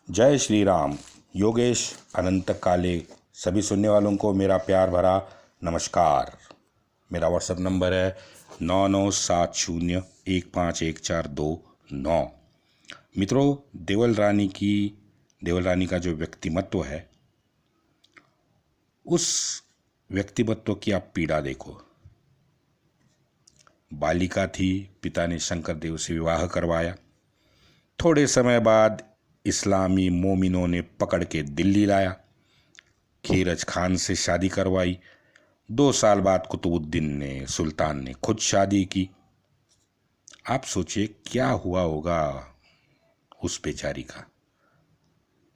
जय श्री राम। योगेश अनंत काले सभी सुनने वालों को मेरा प्यार भरा नमस्कार। मेरा व्हाट्सएप नंबर है 9970151429। मित्रों, देवल रानी का जो व्यक्तिमत्व है, उस व्यक्तिमत्व की आप पीड़ा देखो। बालिका थी, पिता ने शंकर देव से विवाह करवाया। थोड़े समय बाद इस्लामी मोमिनों ने पकड़ के दिल्ली लाया, खीरज खान से शादी करवाई। 2 साल बाद कुतुबुद्दीन सुल्तान ने खुद शादी की। आप सोचिए क्या हुआ होगा उस बेचारी का,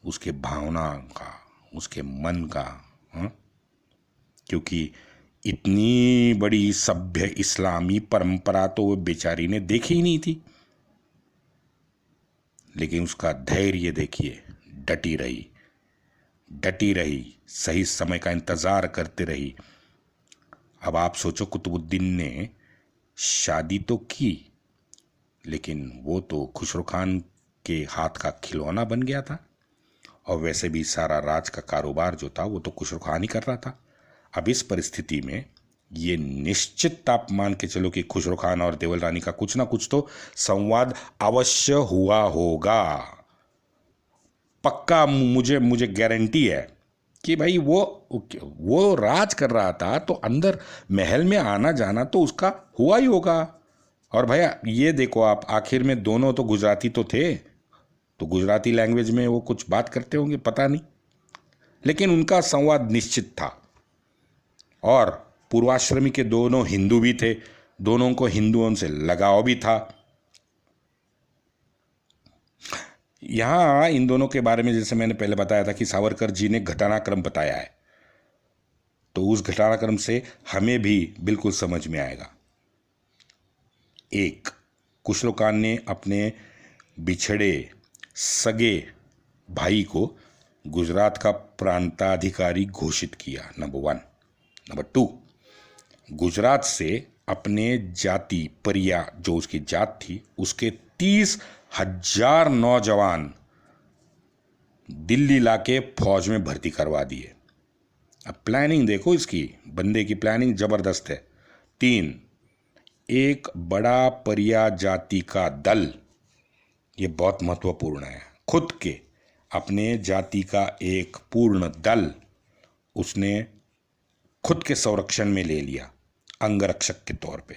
उसके भावना का, उसके मन का। क्योंकि इतनी बड़ी सभ्य इस्लामी परंपरा तो वो बेचारी ने देखी ही नहीं थी। लेकिन उसका धैर्य देखिए, डटी रही, सही समय का इंतज़ार करते रही। अब आप सोचो, कुतुबुद्दीन ने शादी तो की, लेकिन वो तो खुसरो खान के हाथ का खिलौना बन गया था। और वैसे भी सारा राज का कारोबार जो था वो तो खुसरो खान ही कर रहा था। अब इस परिस्थिति में ये निश्चित आप मान के चलो कि खुसरो खान और देवल रानी का कुछ ना कुछ तो संवाद अवश्य हुआ होगा। पक्का मुझे गारंटी है कि भाई वो राज कर रहा था, तो अंदर महल में आना जाना तो उसका हुआ ही होगा। और भैया ये देखो, आप आखिर में दोनों तो गुजराती तो थे, तो गुजराती लैंग्वेज में वो कुछ बात करते होंगे, पता नहीं, लेकिन उनका संवाद निश्चित था। और पूर्वाश्रमी के दोनों हिंदू भी थे, दोनों को हिंदुओं से लगाव भी था। यहाँ इन दोनों के बारे में जैसे मैंने पहले बताया था कि सावरकर जी ने घटनाक्रम बताया है, तो उस घटनाक्रम से हमें भी बिल्कुल समझ में आएगा। एक, खुसरो खान ने अपने बिछड़े सगे भाई को गुजरात का प्रांताधिकारी घोषित किया, नंबर 1। नंबर 2, गुजरात से अपने जाति परिया, जो उसकी जात थी, उसके 30,000 नौजवान दिल्ली लाके फौज में भर्ती करवा दिए। अब प्लानिंग देखो, इसकी बंदे की प्लानिंग जबरदस्त है। 3, एक बड़ा परिया जाति का दल, ये बहुत महत्वपूर्ण है, खुद के अपने जाति का एक पूर्ण दल उसने खुद के संरक्षण में ले लिया, अंगरक्षक के तौर पे।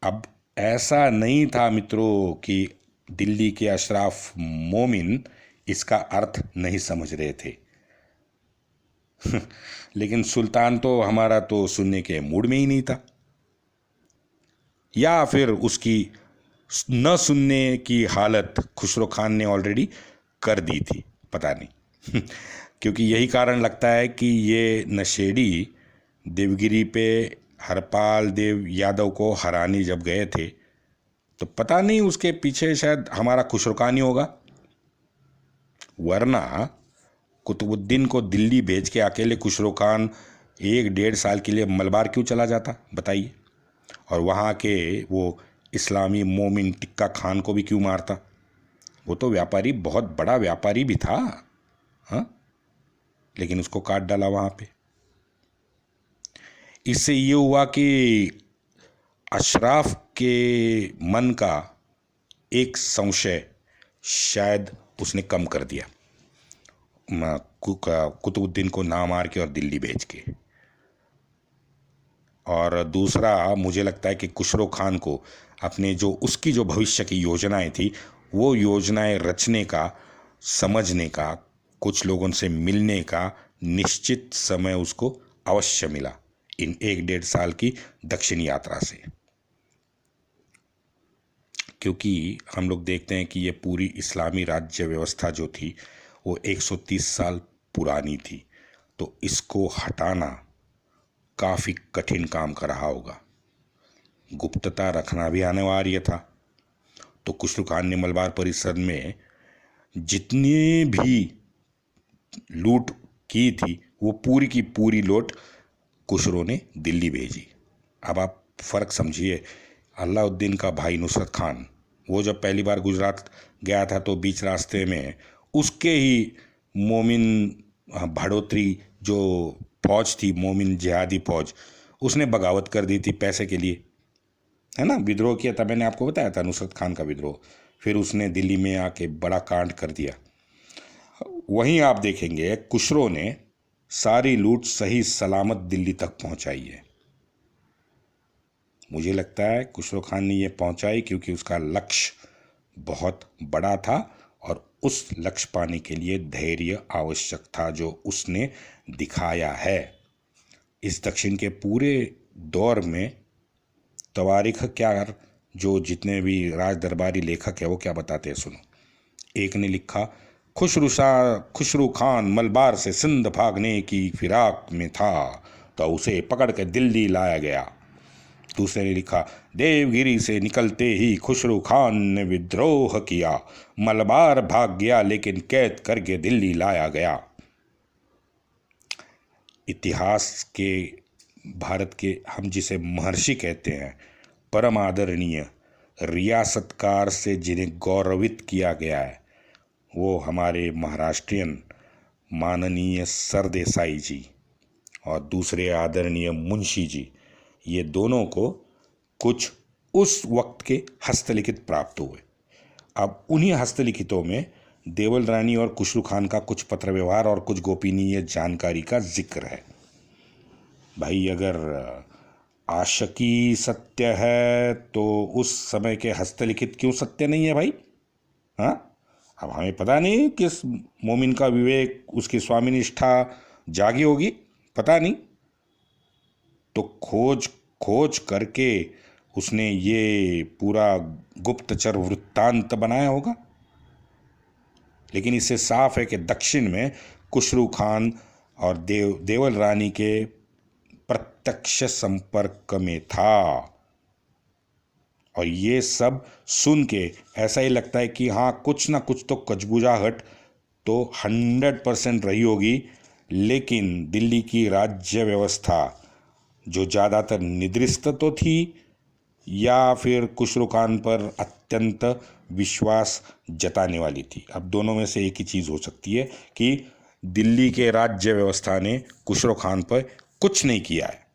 अब ऐसा नहीं था मित्रों कि दिल्ली के अशराफ मोमिन इसका अर्थ नहीं समझ रहे थे। लेकिन सुल्तान तो हमारा तो सुनने के मूड में ही नहीं था, या फिर उसकी न सुनने की हालत खुसरो खान ने ऑलरेडी कर दी थी, पता नहीं। क्योंकि यही कारण लगता है कि ये नशेड़ी देवगिरी पे हरपाल देव यादव को हराने जब गए थे, तो पता नहीं उसके पीछे शायद हमारा खुसरो खान ही होगा। वरना कुतुबुद्दीन को दिल्ली भेज के अकेले खुसरो खान 1-1.5 साल के लिए मलबार क्यों चला जाता, बताइए। और वहाँ के वो इस्लामी मोमिन टिक्का खान को भी क्यों मारता। वो तो व्यापारी, बहुत बड़ा व्यापारी भी था, हाँ, लेकिन उसको काट डाला वहाँ पे। इससे ये हुआ कि अशराफ के मन का एक संशय शायद उसने कम कर दिया, कुतुबुद्दीन को ना मार के और दिल्ली भेज के। और दूसरा, मुझे लगता है कि खुसरो खान को अपने उसकी जो भविष्य की योजनाएं थी, वो योजनाएं रचने का, समझने का, कुछ लोगों से मिलने का निश्चित समय उसको अवश्य मिला इन 1-1.5 साल की दक्षिण यात्रा से। क्योंकि हम लोग देखते हैं कि ये पूरी इस्लामी राज्य व्यवस्था जो थी वो 130 साल पुरानी थी, तो इसको हटाना काफ़ी कठिन काम कर रहा होगा। गुप्तता रखना भी अनिवार्य था। तो खुसरो खान ने मलबार परिसर में जितनी भी लूट की थी, वो पूरी की पूरी लूट खुसरो ने दिल्ली भेजी। अब आप फ़र्क समझिए, अलाउद्दीन का भाई नुसरत खान वो जब पहली बार गुजरात गया था तो बीच रास्ते में उसके ही मोमिन भाड़ोत्री जो फौज थी, मोमिन जिहादी फौज, उसने बगावत कर दी थी पैसे के लिए, है ना, विद्रोह किया था। मैंने आपको बताया था नुसरत खान का विद्रोह। फिर उसने दिल्ली में आके बड़ा कांड कर दिया। वहीं आप देखेंगे खुसरो ने सारी लूट सही सलामत दिल्ली तक पहुंचाई है। मुझे लगता है खुसरो खान ने ये पहुंचाई क्योंकि उसका लक्ष्य बहुत बड़ा था और उस लक्ष्य पाने के लिए धैर्य आवश्यक था, जो उसने दिखाया है। इस दक्षिण के पूरे दौर में तवारीख क्या, जो जितने भी राज दरबारी लेखक है वो क्या बताते हैं, सुनो। एक ने लिखा, खुसरो खान मलबार से सिंध भागने की फिराक में था तो उसे पकड़ कर दिल्ली लाया गया। दूसरे ने लिखा, देवगिरी से निकलते ही खुसरो खान ने विद्रोह किया, मलबार भाग गया लेकिन कैद करके दिल्ली लाया गया। इतिहास के भारत के हम जिसे महर्षि कहते हैं, परम आदरणीय रियासतकार से जिन्हें गौरवित किया गया है, वो हमारे महाराष्ट्रियन माननीय सरदेसाई जी और दूसरे आदरणीय मुंशी जी, ये दोनों को कुछ उस वक्त के हस्तलिखित प्राप्त हुए। अब उन्हीं हस्तलिखितों में देवल रानी और खुसरो खान का कुछ पत्र व्यवहार और कुछ गोपनीय जानकारी का जिक्र है। भाई अगर आशिकी सत्य है तो उस समय के हस्तलिखित क्यों सत्य नहीं है भाई? हाँ, अब हमें पता नहीं किस मोमिन का विवेक, उसकी स्वामी निष्ठा जागी होगी, पता नहीं। तो खोज करके उसने ये पूरा गुप्तचर वृत्तांत बनाया होगा। लेकिन इससे साफ है कि दक्षिण में खुसरो खान और देवल रानी के प्रत्यक्ष संपर्क में था। और ये सब सुन के ऐसा ही लगता है कि हाँ, कुछ ना कुछ तो कचबुझाहट तो 100% रही होगी। लेकिन दिल्ली की राज्य व्यवस्था जो ज़्यादातर निद्रिस्त तो थी या फिर खुसरो खान पर अत्यंत विश्वास जताने वाली थी। अब दोनों में से एक ही चीज़ हो सकती है कि दिल्ली के राज्य व्यवस्था ने खुसरो खान पर कुछ नहीं किया है।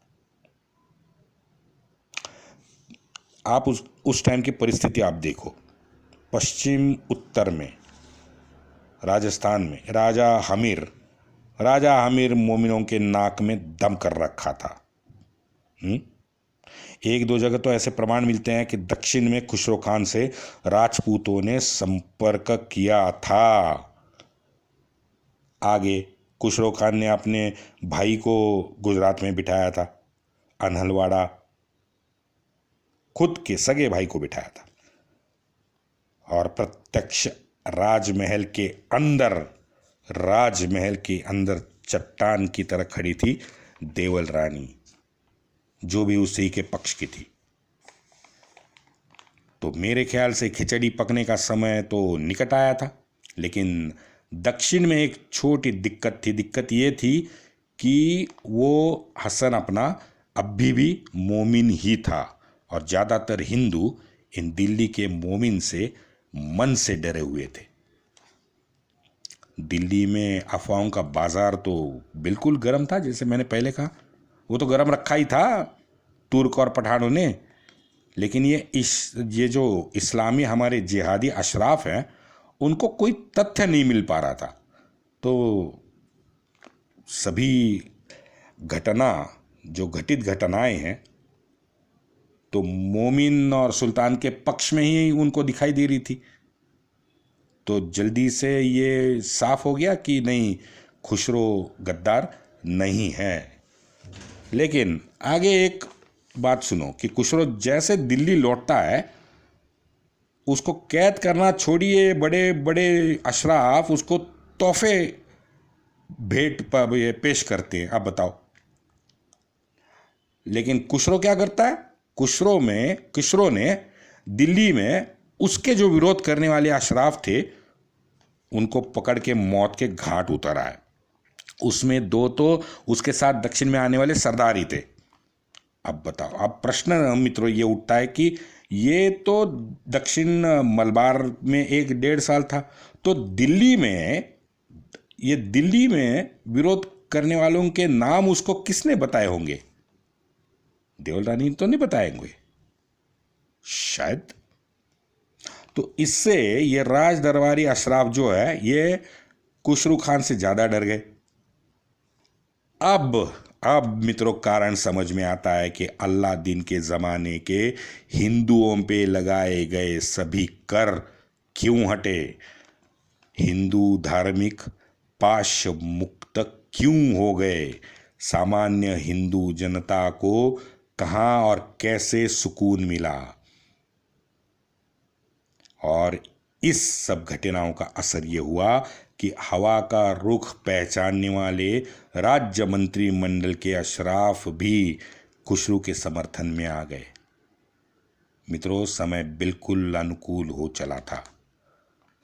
आप उस टाइम की परिस्थिति आप देखो। पश्चिम उत्तर में राजस्थान में राजा हमीर मोमिनों के नाक में दम कर रखा था। एक दो जगह तो ऐसे प्रमाण मिलते हैं कि दक्षिण में खुसरो खान से राजपूतों ने संपर्क किया था। आगे खुसरो खान ने अपने भाई को गुजरात में बिठाया था, अनहलवाड़ा, खुद के सगे भाई को बिठाया था। और प्रत्यक्ष राजमहल के अंदर चट्टान की तरह खड़ी थी देवल रानी, जो भी उसी के पक्ष की थी। तो मेरे ख्याल से खिचड़ी पकने का समय तो निकट आया था। लेकिन दक्षिण में एक छोटी दिक्कत थी। दिक्कत ये थी कि वो हसन अपना अभी भी मोमिन ही था और ज़्यादातर हिंदू इन दिल्ली के मोमिन से मन से डरे हुए थे। दिल्ली में अफवाहों का बाजार तो बिल्कुल गर्म था। जैसे मैंने पहले कहा, वो तो गर्म रखा ही था तुर्क और पठानों ने। लेकिन ये जो इस्लामी हमारे जिहादी अशराफ हैं, उनको कोई तथ्य नहीं मिल पा रहा था। तो सभी जो घटित घटनाएं हैं तो मोमिन और सुल्तान के पक्ष में ही उनको दिखाई दे रही थी। तो जल्दी से ये साफ हो गया कि नहीं, खुसरो गद्दार नहीं है। लेकिन आगे एक बात सुनो कि खुसरो जैसे दिल्ली लौटता है, उसको कैद करना छोड़िए, बड़े बड़े अशराफ उसको तोहफे भेंट पेश करते हैं। अब बताओ, लेकिन खुसरो क्या करता है? खुसरो ने दिल्ली में उसके जो विरोध करने वाले अशराफ थे उनको पकड़ के मौत के घाट उतारा है। उसमें दो तो उसके साथ दक्षिण में आने वाले सरदार ही थे। अब बताओ, अब प्रश्न मित्रों ये उठता है कि ये तो दक्षिण मलबार में 1-1.5 साल था। तो दिल्ली में विरोध करने वालों के नाम उसको किसने बताए होंगे? देवल रानी तो नहीं बताएंगे शायद। तो इससे ये राज दरबारी अशराफ जो है ये खुसरू खान से ज्यादा डर गए। अब मित्रों कारण समझ में आता है कि अलादीन के जमाने के हिंदुओं पे लगाए गए सभी कर क्यों हटे, हिंदू धार्मिक पाश मुक्त क्यों हो गए, सामान्य हिंदू जनता को कहां और कैसे सुकून मिला। और इस सब घटनाओं का असर ये हुआ कि हवा का रुख पहचानने वाले राज्य मंत्रिमंडल के अशराफ भी खुसरू के समर्थन में आ गए। मित्रों समय बिल्कुल अनुकूल हो चला था।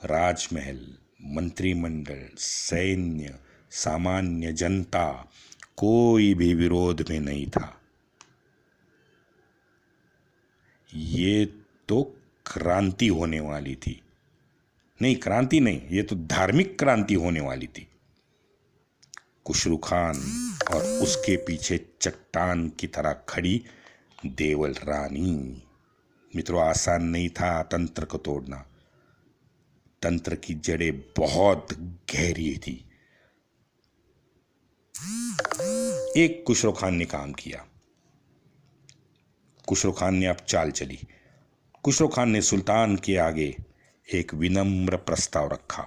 राजमहल, मंत्रिमंडल, सैन्य, सामान्य जनता कोई भी विरोध में नहीं था। ये तो क्रांति होने वाली थी। नहीं, क्रांति नहीं, ये तो धार्मिक क्रांति होने वाली थी। खुसरू खान और उसके पीछे चट्टान की तरह खड़ी देवल रानी। मित्रों आसान नहीं था तंत्र को तोड़ना। तंत्र की जड़ें बहुत गहरी थी। एक खुसरो खान ने काम किया। खुसरो खान ने अब चाल चली। खुसरो खान ने सुल्तान के आगे एक विनम्र प्रस्ताव रखा।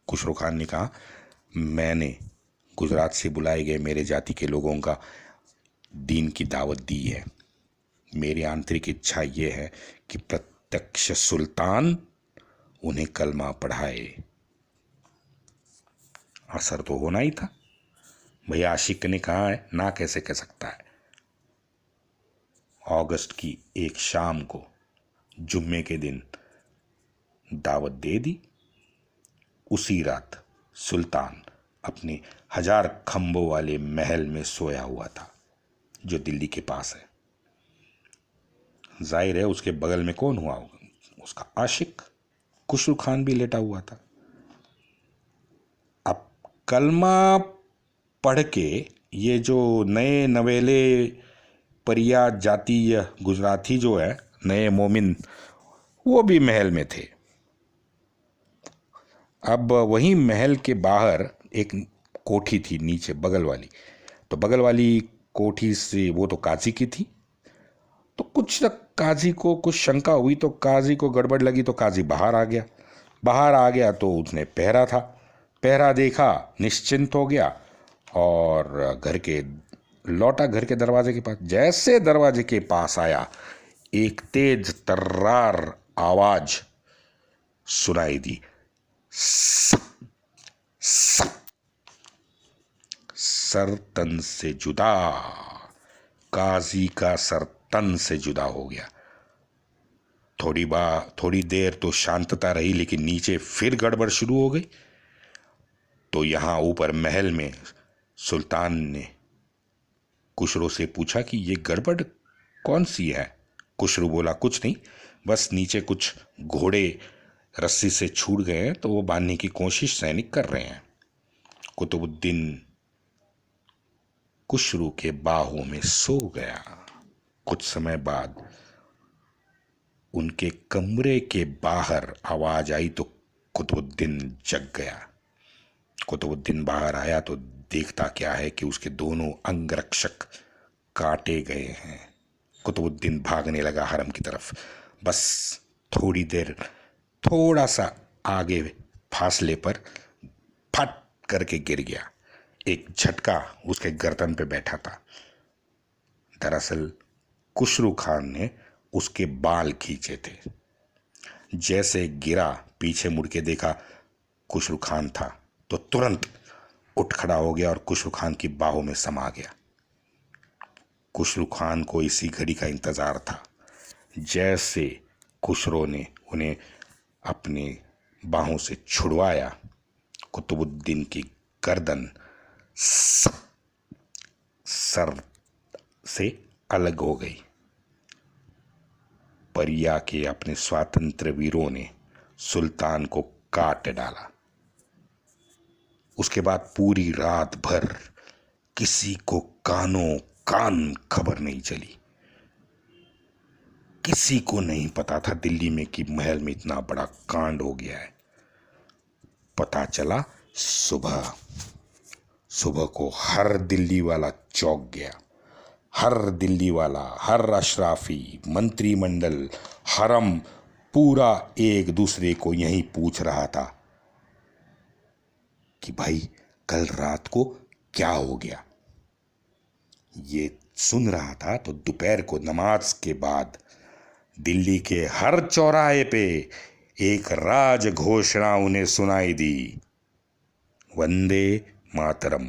खुसरो खान ने कहा, मैंने गुजरात से बुलाए गए मेरे जाति के लोगों का दीन की दावत दी है। मेरी आंतरिक इच्छा यह है कि प्रत्यक्ष सुल्तान उन्हें कलमा पढ़ाए। असर तो होना ही था। भैया आशिक ने कहा है, ना कैसे कह सकता है। अगस्त की एक शाम को जुम्मे के दिन दावत दे दी। उसी रात सुल्तान अपने 1000 खंभों वाले महल में सोया हुआ था जो दिल्ली के पास है। जाहिर है उसके बगल में कौन हुआ होगा? उसका आशिक खुसरू खान भी लेटा हुआ था। अब कलमा पढ़ के ये जो नए नवेले परिया जातीय गुजराती जो है, नए मोमिन, वो भी महल में थे। अब वही महल के बाहर एक कोठी थी नीचे बगल वाली। तो बगल वाली कोठी से वो तो काजी की थी। तो कुछ काजी को कुछ शंका हुई, तो काजी को गड़बड़ लगी, तो काजी बाहर आ गया तो उसने पहरा था। पहरा देखा, निश्चिंत हो गया और घर के दरवाजे के पास। जैसे दरवाजे के पास आया, एक तेज तर्रार आवाज सुनाई दी। सर तन से जुदा। काजी का सर तन से जुदा हो गया। थोड़ी देर तो शांतता रही, लेकिन नीचे फिर गड़बड़ शुरू हो गई। तो यहां ऊपर महल में सुल्तान ने खुसरो से पूछा कि ये गड़बड़ कौन सी है? खुसरो बोला, कुछ नहीं, बस नीचे कुछ घोड़े रस्सी से छूट गए हैं, तो वो बांधने की कोशिश सैनिक कर रहे हैं। कुतुबुद्दीन खुसरो के बाहों में सो गया। कुछ समय बाद उनके कमरे के बाहर आवाज आई तो कुतुबुद्दीन जग गया। कुतुबुद्दीन बाहर आया तो देखता क्या है कि उसके दोनों अंगरक्षक काटे गए हैं। कुतुबुद्दीन भागने लगा हरम की तरफ। बस थोड़ी देर, थोड़ा सा आगे फासले पर फट करके गिर गया। एक झटका उसके गर्दन पे बैठा था। दरअसल खुसरो खान ने उसके बाल खींचे थे। जैसे गिरा, पीछे मुड़ के देखा खुसरो खान था, तो तुरंत उठ खड़ा हो गया और खुसरो खान की बाहों में समा गया। खुसरो खान को इसी घड़ी का इंतजार था। जैसे खुसरो ने उन्हें अपने बाहों से छुड़वाया, कुतुबुद्दीन की गर्दन सर से अलग हो गई। परिया के अपने स्वातंत्र वीरों ने सुल्तान को काट डाला। उसके बाद पूरी रात भर किसी को कानों कान खबर नहीं चली। किसी को नहीं पता था दिल्ली में कि महल में इतना बड़ा कांड हो गया है। पता चला सुबह को हर दिल्ली वाला चौंक गया। हर दिल्ली वाला, हर अशराफी, मंत्रिमंडल, हरम, पूरा एक दूसरे को यही पूछ रहा था कि भाई कल रात को क्या हो गया। ये सुन रहा था तो दोपहर को नमाज के बाद दिल्ली के हर चौराहे पे एक राज घोषणा उन्हें सुनाई दी, वंदे मातरम।